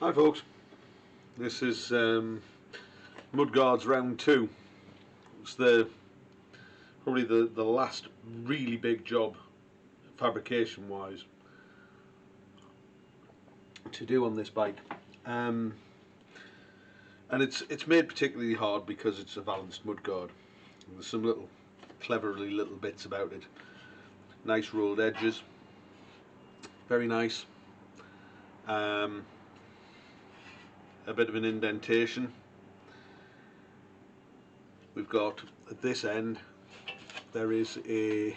Hi folks, this is mudguards round 2. It's probably the last really big job fabrication wise to do on this bike, and it's made particularly hard because it's a balanced mudguard. There's some cleverly little bits about it. Nice rolled edges, very nice. A bit of an indentation. We've got at this end there is a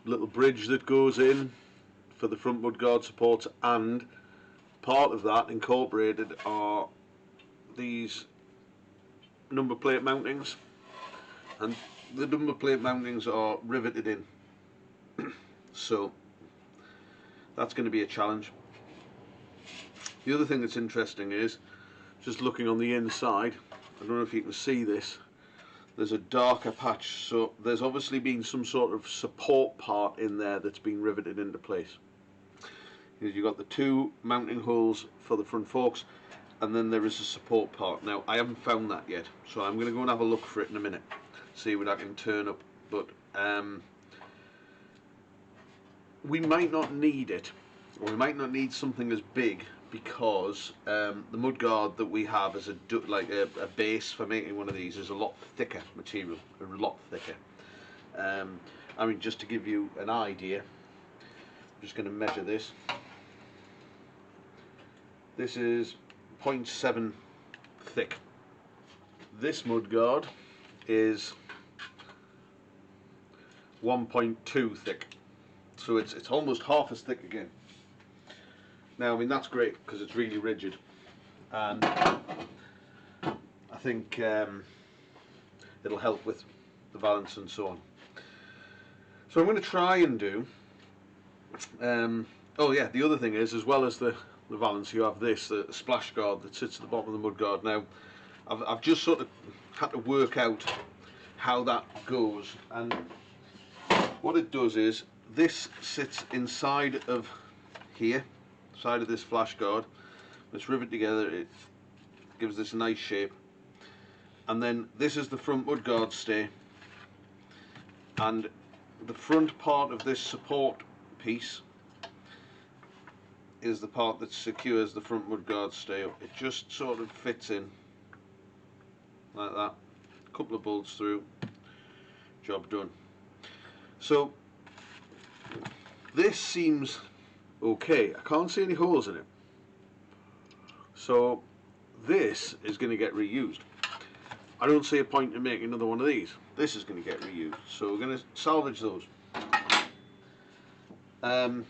little bridge that goes in for the front mudguard supports, and part of that incorporated are these number plate mountings, and the number plate mountings are riveted in. So that's going to be a challenge. The other thing that's interesting is, just looking on the inside, I don't know if you can see this, there's a darker patch, so there's obviously been some sort of support part in there that's been riveted into place. You've got the two mounting holes for the front forks, and then there is a support part. Now I haven't found that yet, so I'm going to go and have a look for it in a minute, see what I can turn up, but we might not need it, or we might not need something as big, because the mudguard that we have as a base for making one of these is a lot thicker material, a lot thicker. I mean, just to give you an idea, I'm just going to measure this. This is 0.7 thick. This mudguard is 1.2 thick, so it's almost half as thick again. Now, I mean, that's great because it's really rigid, and I think it'll help with the balance and so on. So I'm going to try and do, oh yeah, the other thing is, as well as the valance, you have this, the splash guard that sits at the bottom of the mudguard. Now, I've just sort of had to work out how that goes, and what it does is, this sits inside of here, side of this flash guard. It's riveted together, it gives this nice shape, and then this is the front mudguard stay, and the front part of this support piece is the part that secures the front mudguard stay up. It just sort of fits in like that, a couple of bolts through, job done. So this seems okay. I can't see any holes in it, so this is going to get reused. I don't see a point in making another one of these. This is going to get reused, so we're going to salvage those. I'm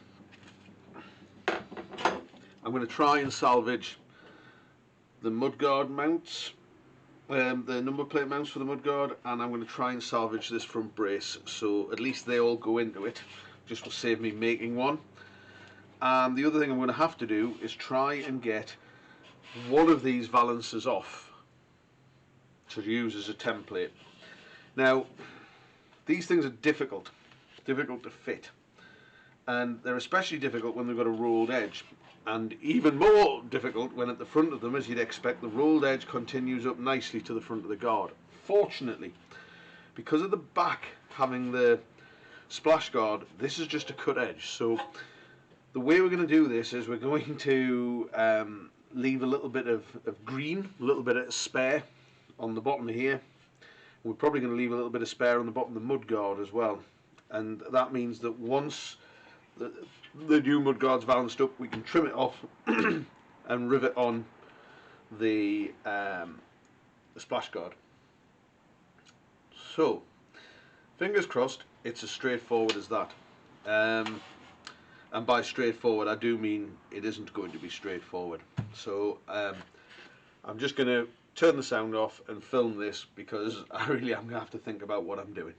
going to try and salvage the mudguard mounts, the number plate mounts for the mudguard, and I'm going to try and salvage this front brace, so at least they all go into it. Just will save me making one. And the other thing I'm going to have to do is try and get one of these valances off to use as a template. Now, these things are difficult to fit, and they're especially difficult when they've got a rolled edge, and even more difficult when at the front of them, as you'd expect, the rolled edge continues up nicely to the front of the guard. Fortunately, because of the back having the splash guard, this is just a cut edge, so the way we're going to do this is we're going to leave a little bit of green, a little bit of spare on the bottom here. We're probably going to leave a little bit of spare on the bottom of the mudguard as well, and that means that once the new mudguard's balanced up, we can trim it off and rivet on the splash guard. So, fingers crossed, it's as straightforward as that. And by straightforward, I do mean it isn't going to be straightforward. So I'm just going to turn the sound off and film this, because I really am going to have to think about what I'm doing.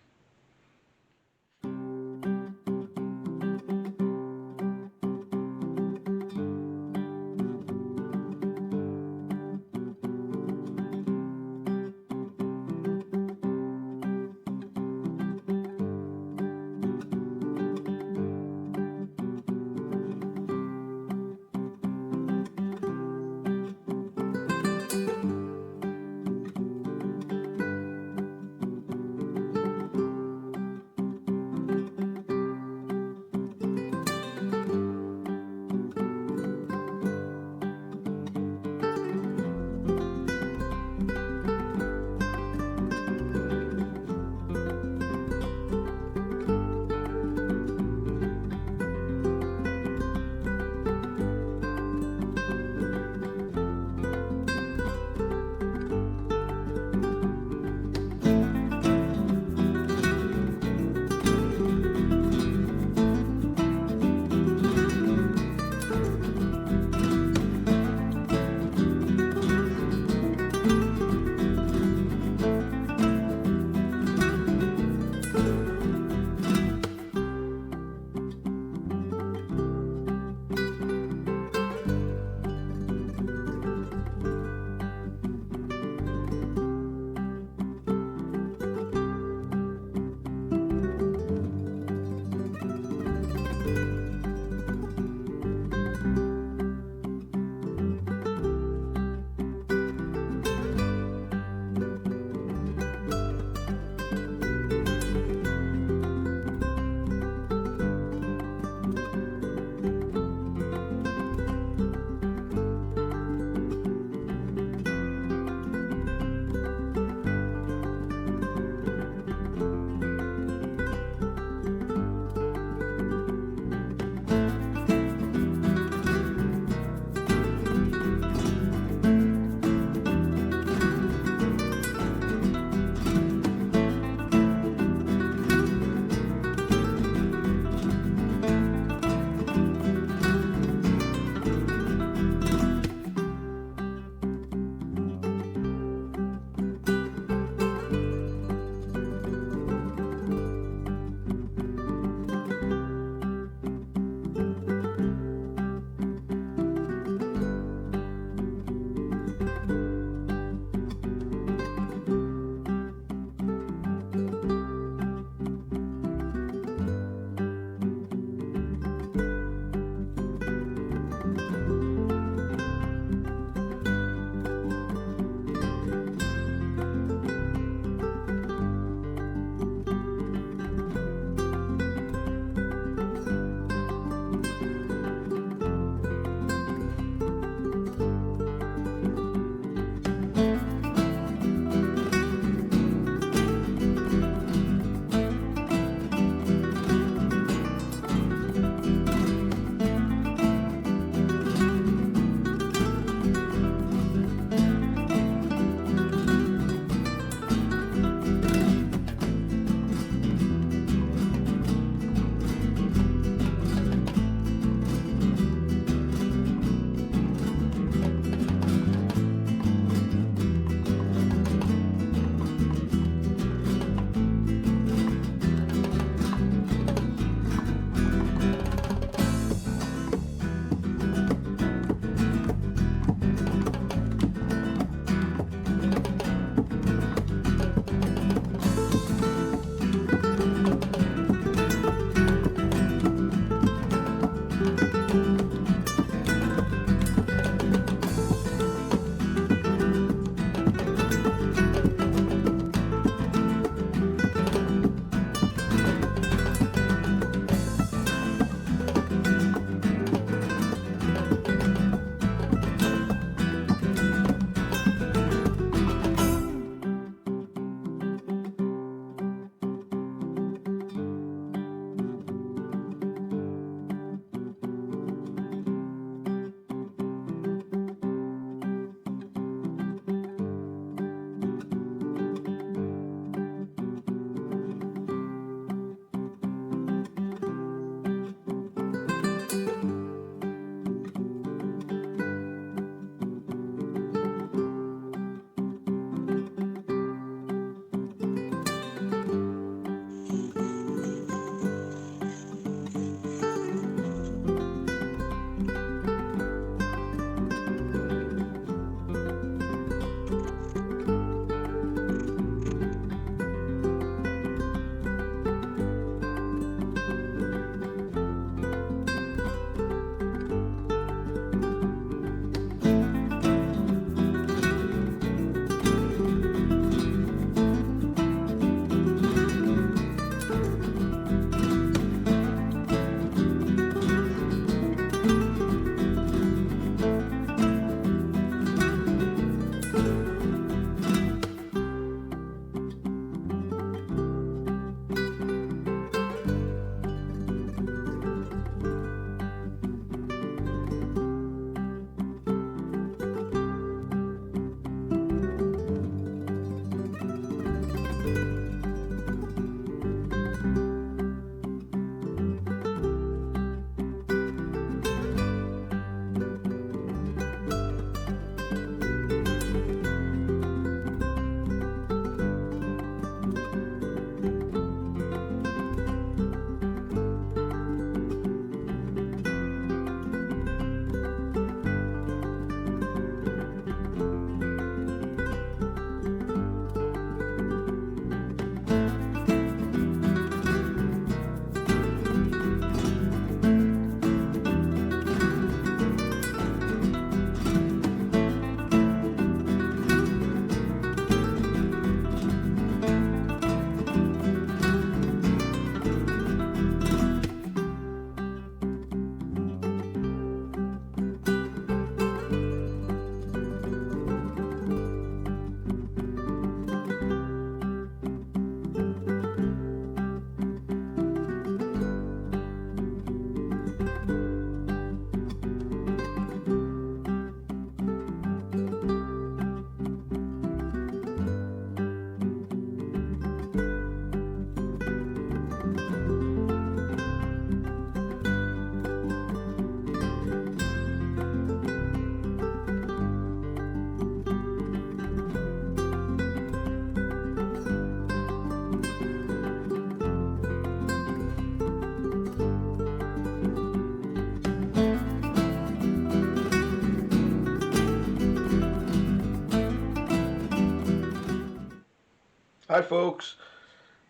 Hi folks.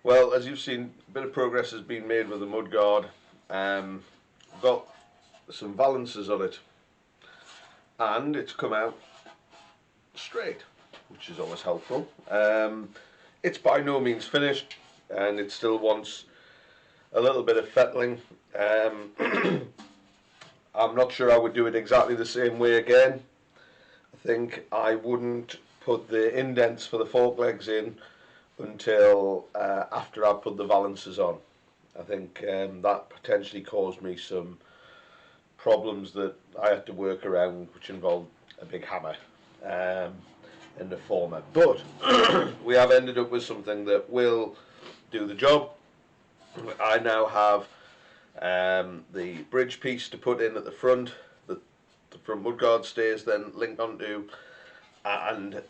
Well, as you've seen, a bit of progress has been made with the mudguard. Got some valances on it, and it's come out straight, which is always helpful. It's by no means finished, and it still wants a little bit of fettling. I'm not sure I would do it exactly the same way again. I think I wouldn't put the indents for the fork legs in until after I put the valances on. I think that potentially caused me some problems that I had to work around, which involved a big hammer in the former. But we have ended up with something that will do the job. I now have the bridge piece to put in at the front. The front mudguard stays then linked onto, and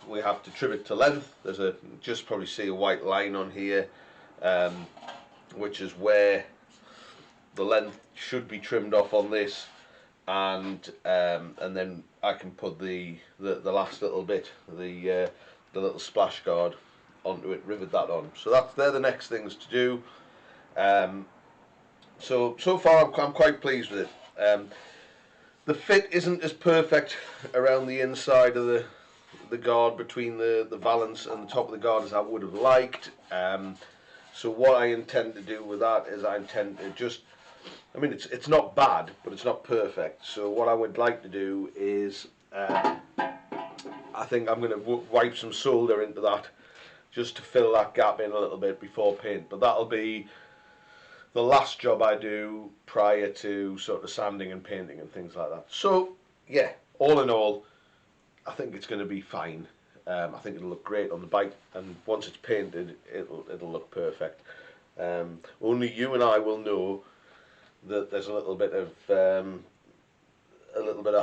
we have to trim it to length. There's just probably see a white line on here, which is where the length should be trimmed off on this, and then I can put the last little bit, the little splash guard onto it, rivet that on. So they're the next things to do. So far I'm quite pleased with it. The fit isn't as perfect around the inside of the guard between the valance and the top of the guard as I would have liked. So what I intend to do with that is I intend to just, I mean it's not bad, but it's not perfect. So what I would like to do is I think I'm going to wipe some solder into that just to fill that gap in a little bit before paint. But that'll be the last job I do prior to sort of sanding and painting and things like that. So yeah, all in all, I think it's going to be fine. I think it'll look great on the bike, and once it's painted, it'll look perfect. Only you and I will know that there's a little bit of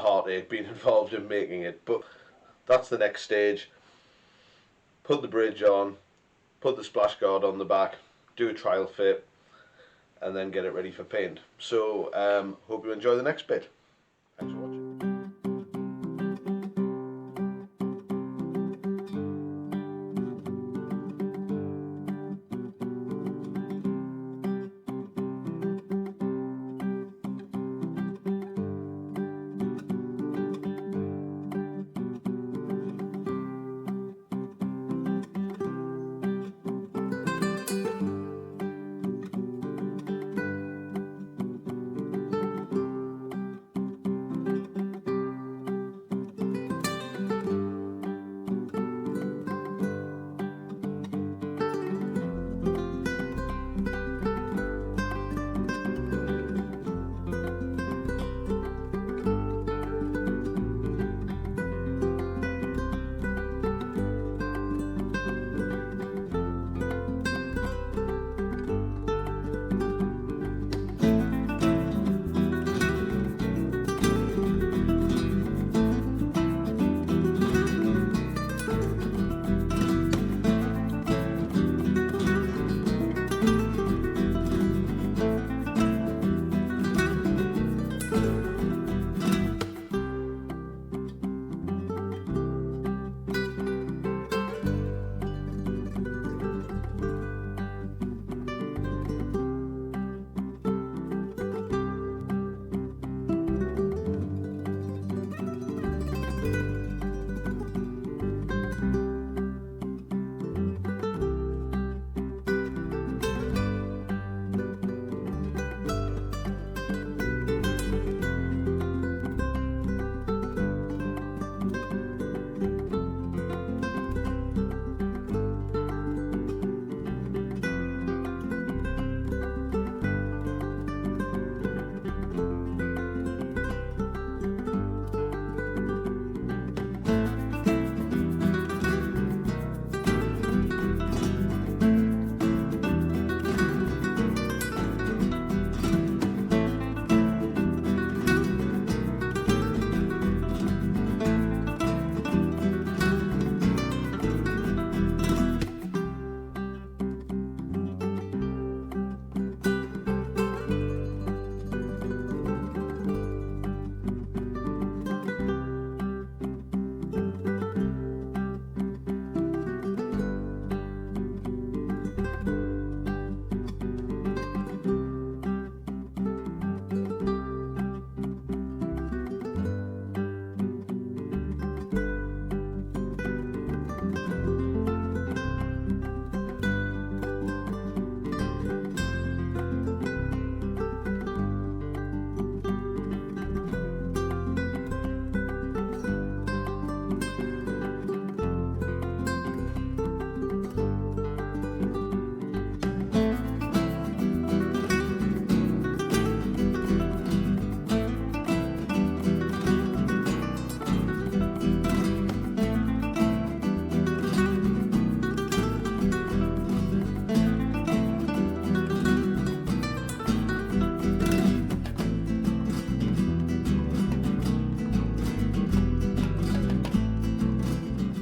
heartache being involved in making it, but that's the next stage. Put the bridge on, put the splash guard on the back, do a trial fit, and then get it ready for paint. So hope you enjoy the next bit. Thanks for watching.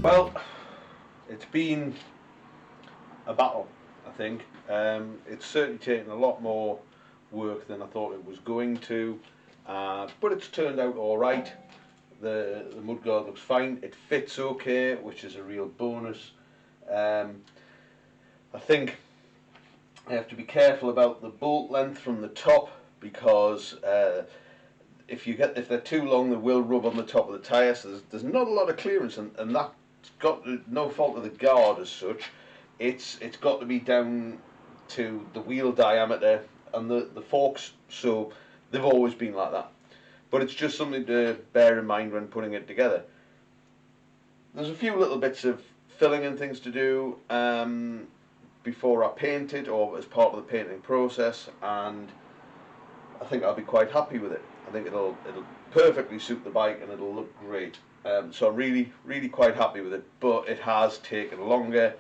Well, it's been a battle, I think. It's certainly taken a lot more work than I thought it was going to, but it's turned out all right. The mudguard looks fine. It fits okay, which is a real bonus. I think I have to be careful about the bolt length from the top, because if they're too long, they will rub on the top of the tyre. So there's not a lot of clearance, and that's got no fault of the guard as such. It's got to be down to the wheel diameter and the forks. So they've always been like that. But it's just something to bear in mind when putting it together. There's a few little bits of filling and things to do before I paint it, or as part of the painting process, and I think I'll be quite happy with it. I think it'll perfectly suit the bike and it'll look great. So I'm really quite happy with it, but it has taken longer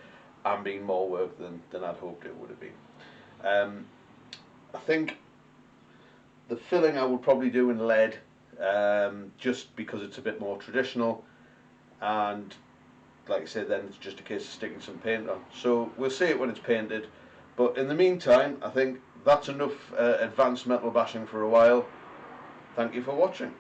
and been more work than I'd hoped it would have been. I think the filling I would probably do in lead, just because it's a bit more traditional, and like I said, then it's just a case of sticking some paint on. So we'll see it when it's painted, but in the meantime, I think that's enough advanced metal bashing for a while. Thank you for watching.